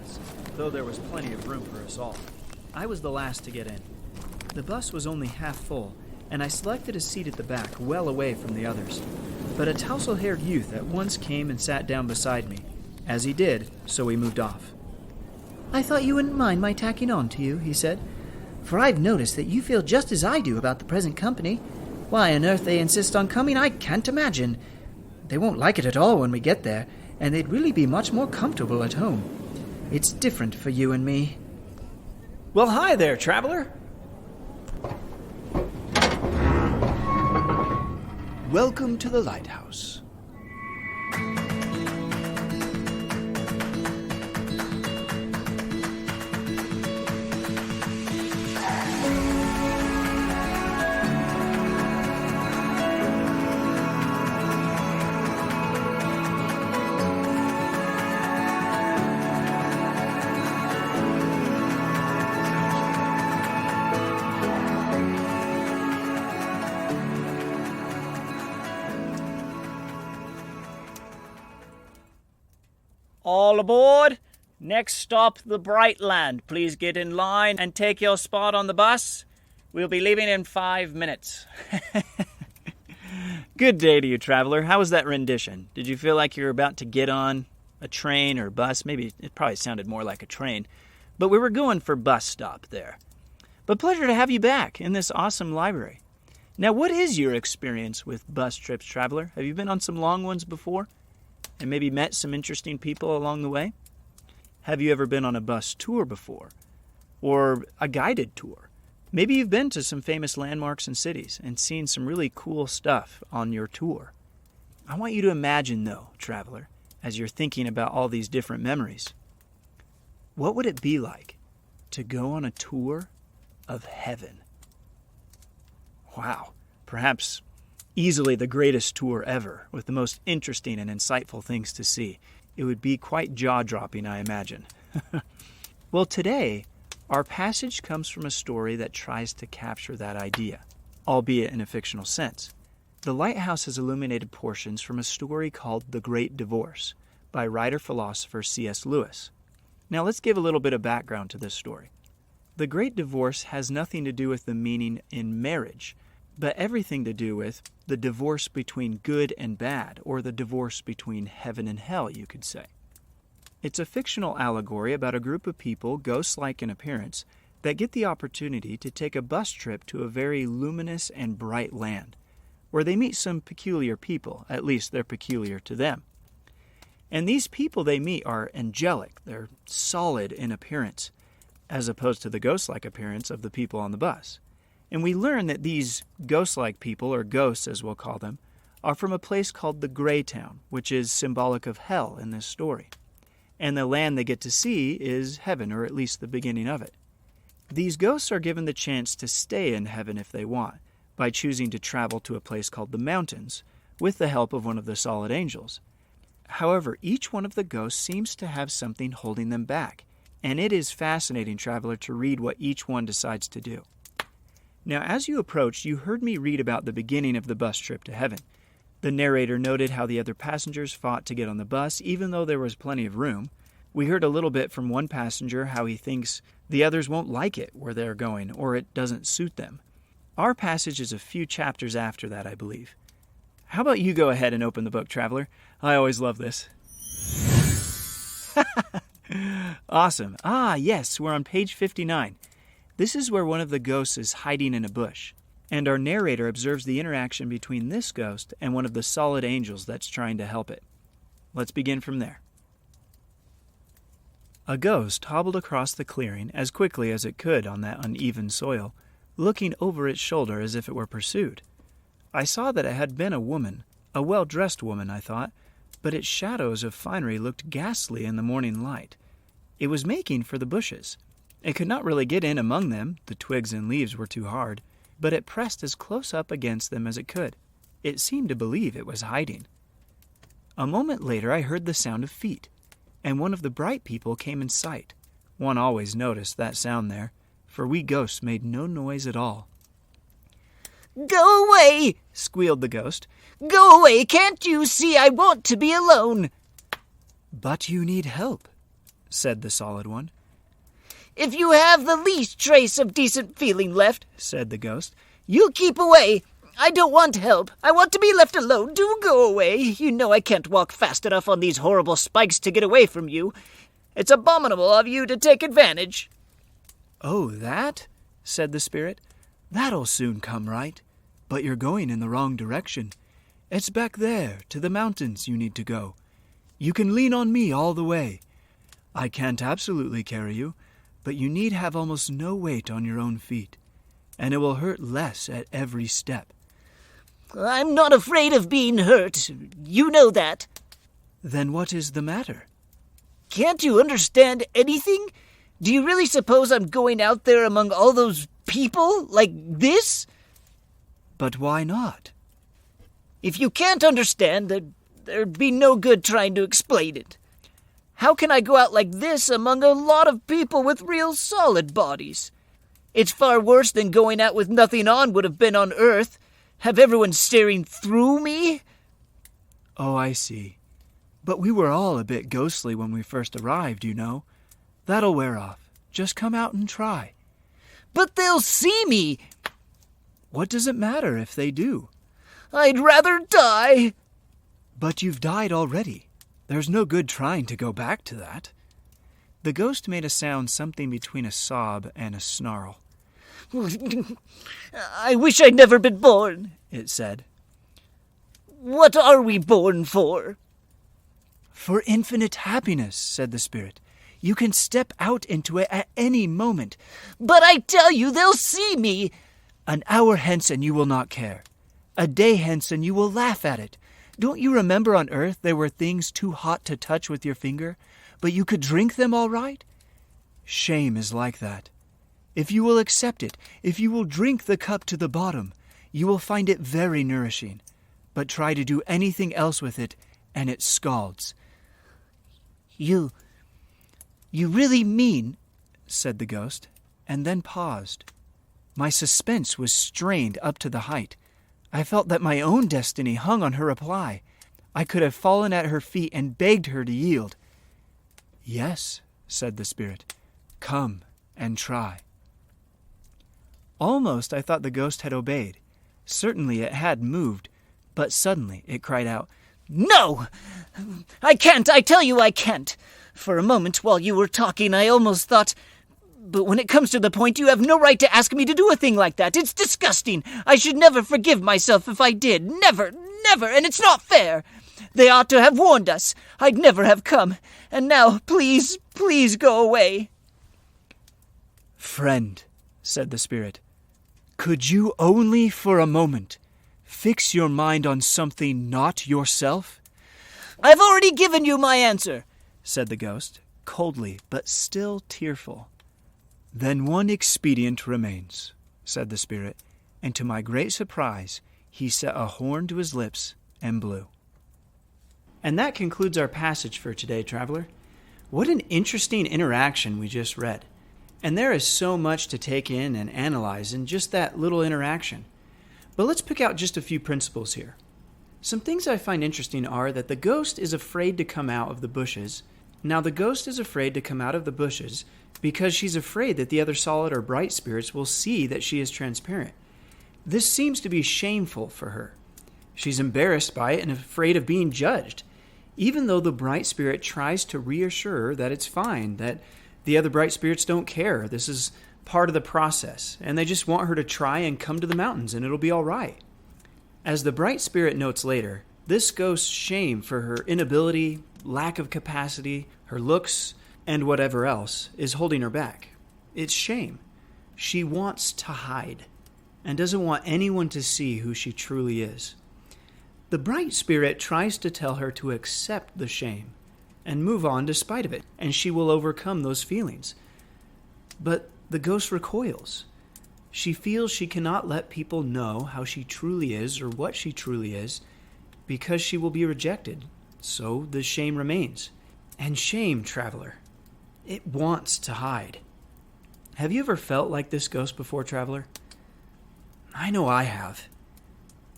class, though there was plenty of room for us all. I was the last to get in. The bus was only half full, and I selected a seat at the back, well away from the others. But a tousle-haired youth at once came and sat down beside me. As he did, so we moved off. "I thought you wouldn't mind my tacking on to you," he said, "for I've noticed that you feel just as I do about the present company. Why on earth they insist on coming, I can't imagine. They won't like it at all when we get there, and they'd really be much more comfortable at home. It's different for you and me." "Well, hi there, traveler." "Welcome to the Lighthouse." All aboard! Next stop, the Brightland. Please get in line and take your spot on the bus. We'll be leaving in 5 minutes. Good day to you, traveler. How was that rendition? Did you feel like you were about to get on a train or bus? Maybe it probably sounded more like a train. But we were going for bus stop there. But pleasure to have you back in this awesome library. Now, what is your experience with bus trips, traveler? Have you been on some long ones before? And maybe met some interesting people along the way? Have you ever been on a bus tour before? Or a guided tour? Maybe you've been to some famous landmarks and cities and seen some really cool stuff on your tour. I want you to imagine, though, traveler, as you're thinking about all these different memories, what would it be like to go on a tour of heaven? Wow, perhaps easily the greatest tour ever, with the most interesting and insightful things to see. It would be quite jaw-dropping, I imagine. Well, today, our passage comes from a story that tries to capture that idea, albeit in a fictional sense. The Lighthouse has illuminated portions from a story called The Great Divorce by writer-philosopher C.S. Lewis. Now, let's give a little bit of background to this story. The Great Divorce has nothing to do with the meaning in marriage, but everything to do with the divorce between good and bad, or the divorce between heaven and hell, you could say. It's a fictional allegory about a group of people, ghost-like in appearance, that get the opportunity to take a bus trip to a very luminous and bright land, where they meet some peculiar people, at least they're peculiar to them. And these people they meet are angelic, they're solid in appearance, as opposed to the ghost-like appearance of the people on the bus. And we learn that these ghost-like people, or ghosts as we'll call them, are from a place called the Gray Town, which is symbolic of hell in this story. And the land they get to see is heaven, or at least the beginning of it. These ghosts are given the chance to stay in heaven if they want, by choosing to travel to a place called the mountains, with the help of one of the solid angels. However, each one of the ghosts seems to have something holding them back, and it is fascinating, traveler, to read what each one decides to do. Now, as you approached, you heard me read about the beginning of the bus trip to heaven. The narrator noted how the other passengers fought to get on the bus, even though there was plenty of room. We heard a little bit from one passenger how he thinks the others won't like it where they're going, or it doesn't suit them. Our passage is a few chapters after that, I believe. How about you go ahead and open the book, traveler? I always love this. Awesome. Yes, we're on page 59. This is where one of the ghosts is hiding in a bush, and our narrator observes the interaction between this ghost and one of the solid angels that's trying to help it. Let's begin from there. A ghost hobbled across the clearing as quickly as it could on that uneven soil, looking over its shoulder as if it were pursued. I saw that it had been a woman, a well-dressed woman, I thought, but its shadows of finery looked ghastly in the morning light. It was making for the bushes. It could not really get in among them, the twigs and leaves were too hard, but it pressed as close up against them as it could. It seemed to believe it was hiding. A moment later I heard the sound of feet, and one of the bright people came in sight. One always noticed that sound there, for we ghosts made no noise at all. "Go away!" squealed the ghost. "Go away! Can't you see I want to be alone?" "But you need help," said the solid one. "If you have the least trace of decent feeling left," said the ghost, "you keep away. I don't want help. I want to be left alone. Do go away. You know I can't walk fast enough on these horrible spikes to get away from you. It's abominable of you to take advantage." "Oh, that?" said the spirit. "That'll soon come right. But you're going in the wrong direction. It's back there, to the mountains, you need to go. You can lean on me all the way. I can't absolutely carry you, but you need have almost no weight on your own feet, and it will hurt less at every step." "I'm not afraid of being hurt. You know that." "Then what is the matter?" "Can't you understand anything? Do you really suppose I'm going out there among all those people like this?" "But why not?" "If you can't understand, there'd be no good trying to explain it. How can I go out like this among a lot of people with real solid bodies? It's far worse than going out with nothing on would have been on Earth. Have everyone staring through me?" "Oh, I see. But we were all a bit ghostly when we first arrived, you know. That'll wear off. Just come out and try." "But they'll see me." "What does it matter if they do?" "I'd rather die." "But you've died already. There's no good trying to go back to that." The ghost made a sound something between a sob and a snarl. "I wish I'd never been born," it said. "What are we born for?" "For infinite happiness," said the spirit. "You can step out into it at any moment." "But I tell you, they'll see me." "An hour hence and you will not care. A day hence and you will laugh at it. Don't you remember on Earth there were things too hot to touch with your finger, but you could drink them all right? Shame is like that. If you will accept it, if you will drink the cup to the bottom, you will find it very nourishing. But try to do anything else with it, and it scalds." You really mean," said the ghost, and then paused. My suspense was strained up to the height. I felt that my own destiny hung on her reply. I could have fallen at her feet and begged her to yield. "Yes," said the spirit, "come and try." Almost I thought the ghost had obeyed. Certainly it had moved, but suddenly it cried out, "No! I can't, I tell you I can't. For a moment while you were talking, I almost thought... But when it comes to the point, you have no right to ask me to do a thing like that. It's disgusting. I should never forgive myself if I did. Never, never, and it's not fair. They ought to have warned us. I'd never have come. And now, please, please go away." "Friend," said the spirit, "could you only for a moment fix your mind on something not yourself?" "I've already given you my answer," said the ghost, coldly but still tearful. "Then one expedient remains," said the spirit, and to my great surprise, he set a horn to his lips and blew. And that concludes our passage for today, traveler. What an interesting interaction we just read. And there is so much to take in and analyze in just that little interaction. But let's pick out just a few principles here. Some things I find interesting are that the ghost is afraid to come out of the bushes. Now, the ghost is afraid to come out of the bushes because she's afraid that the other solid or bright spirits will see that she is transparent. This seems to be shameful for her. She's embarrassed by it and afraid of being judged, even though the bright spirit tries to reassure her that it's fine, that the other bright spirits don't care. This is part of the process, and they just want her to try and come to the mountains, and it'll be all right. As the bright spirit notes later, this ghost's shame for her inability, lack of capacity, her looks, and whatever else is holding her back. It's shame. She wants to hide and doesn't want anyone to see who she truly is. The bright spirit tries to tell her to accept the shame and move on despite of it, and she will overcome those feelings. But the ghost recoils. She feels she cannot let people know how she truly is or what she truly is because she will be rejected. So the shame remains. And shame, traveler, it wants to hide. Have you ever felt like this ghost before, traveler? I know I have.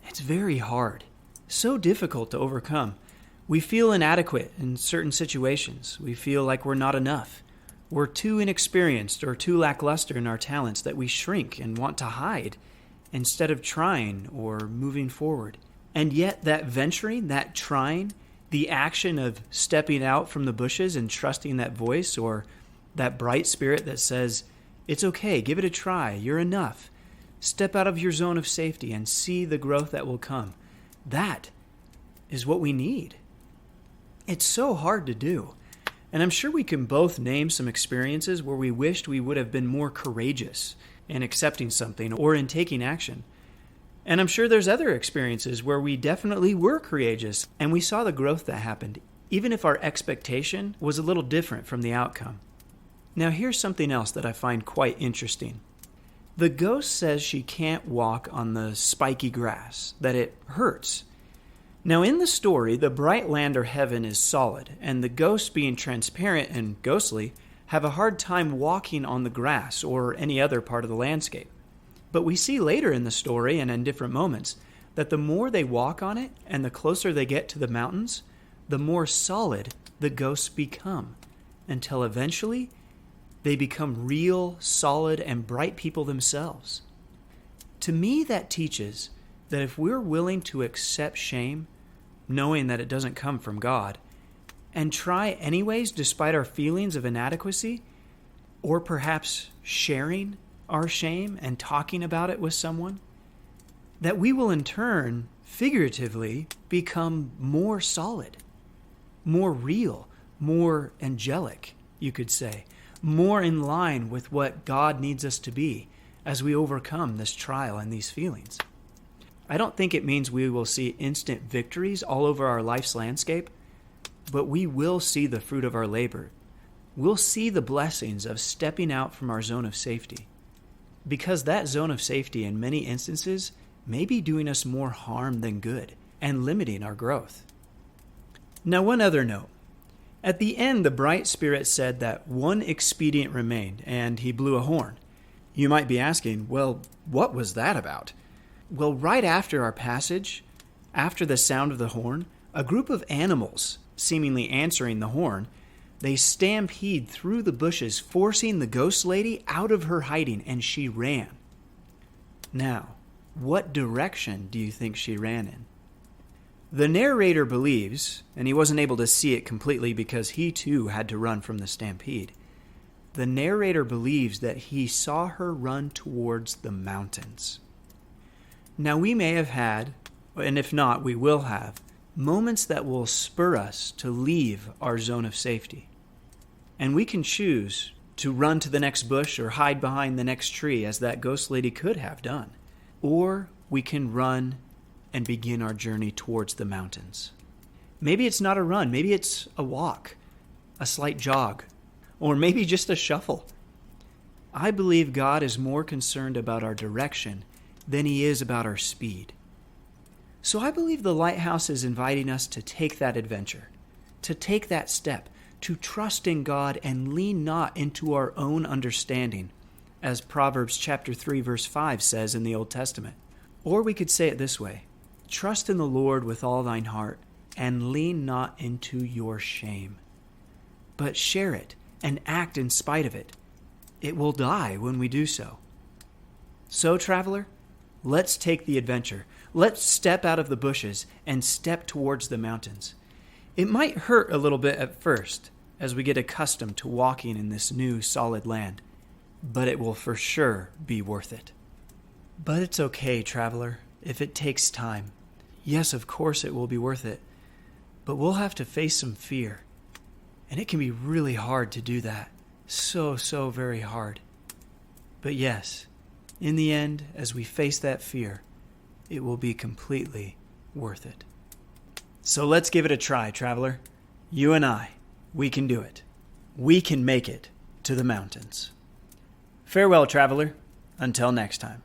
It's very hard, so difficult to overcome. We feel inadequate in certain situations. We feel like we're not enough. We're too inexperienced or too lackluster in our talents that we shrink and want to hide instead of trying or moving forward. And yet that venturing, that trying, the action of stepping out from the bushes and trusting that voice or that bright spirit that says, it's okay, give it a try, you're enough. Step out of your zone of safety and see the growth that will come. That is what we need. It's so hard to do. And I'm sure we can both name some experiences where we wished we would have been more courageous in accepting something or in taking action. And I'm sure there's other experiences where we definitely were courageous and we saw the growth that happened, even if our expectation was a little different from the outcome. Now here's something else that I find quite interesting. The ghost says she can't walk on the spiky grass, that it hurts. Now in the story, the bright land or heaven is solid, and the ghosts, being transparent and ghostly, have a hard time walking on the grass or any other part of the landscape. But we see later in the story and in different moments that the more they walk on it and the closer they get to the mountains, the more solid the ghosts become, until eventually they become real, solid, and bright people themselves. To me, that teaches that if we're willing to accept shame, knowing that it doesn't come from God, and try anyways despite our feelings of inadequacy, or perhaps sharing our shame and talking about it with someone, that we will in turn, figuratively, become more solid, more real, more angelic, you could say, more in line with what God needs us to be as we overcome this trial and these feelings. I don't think it means we will see instant victories all over our life's landscape, but we will see the fruit of our labor. We'll see the blessings of stepping out from our zone of safety, because that zone of safety in many instances may be doing us more harm than good and limiting our growth. Now, one other note. At the end, the bright spirit said that one expedient remained, and he blew a horn. You might be asking, well, what was that about? Well, right after our passage, after the sound of the horn, a group of animals, seemingly answering the horn, they stampede through the bushes, forcing the ghost lady out of her hiding, and she ran. Now, what direction do you think she ran in? The narrator believes, and he wasn't able to see it completely because he too had to run from the stampede. The narrator believes that he saw her run towards the mountains. Now we may have had, and if not, we will have, moments that will spur us to leave our zone of safety. And we can choose to run to the next bush or hide behind the next tree, as that ghost lady could have done. Or we can run and begin our journey towards the mountains. Maybe it's not a run, maybe it's a walk, a slight jog, or maybe just a shuffle. I believe God is more concerned about our direction than he is about our speed. So I believe the Lighthouse is inviting us to take that adventure, to take that step, to trust in God and lean not into our own understanding, as Proverbs chapter 3 verse 5 says in the Old Testament. Or we could say it this way: trust in the Lord with all thine heart, and lean not into your shame, but share it and act in spite of it. It will die when we do so. So, traveler, let's take the adventure. Let's step out of the bushes and step towards the mountains. It might hurt a little bit at first as we get accustomed to walking in this new solid land, but it will for sure be worth it. But it's okay, traveler, if it takes time. Yes, of course it will be worth it, but we'll have to face some fear. And it can be really hard to do that. So very hard. But yes, in the end, as we face that fear, it will be completely worth it. So let's give it a try, traveler. You and I, we can do it. We can make it to the mountains. Farewell, traveler. Until next time.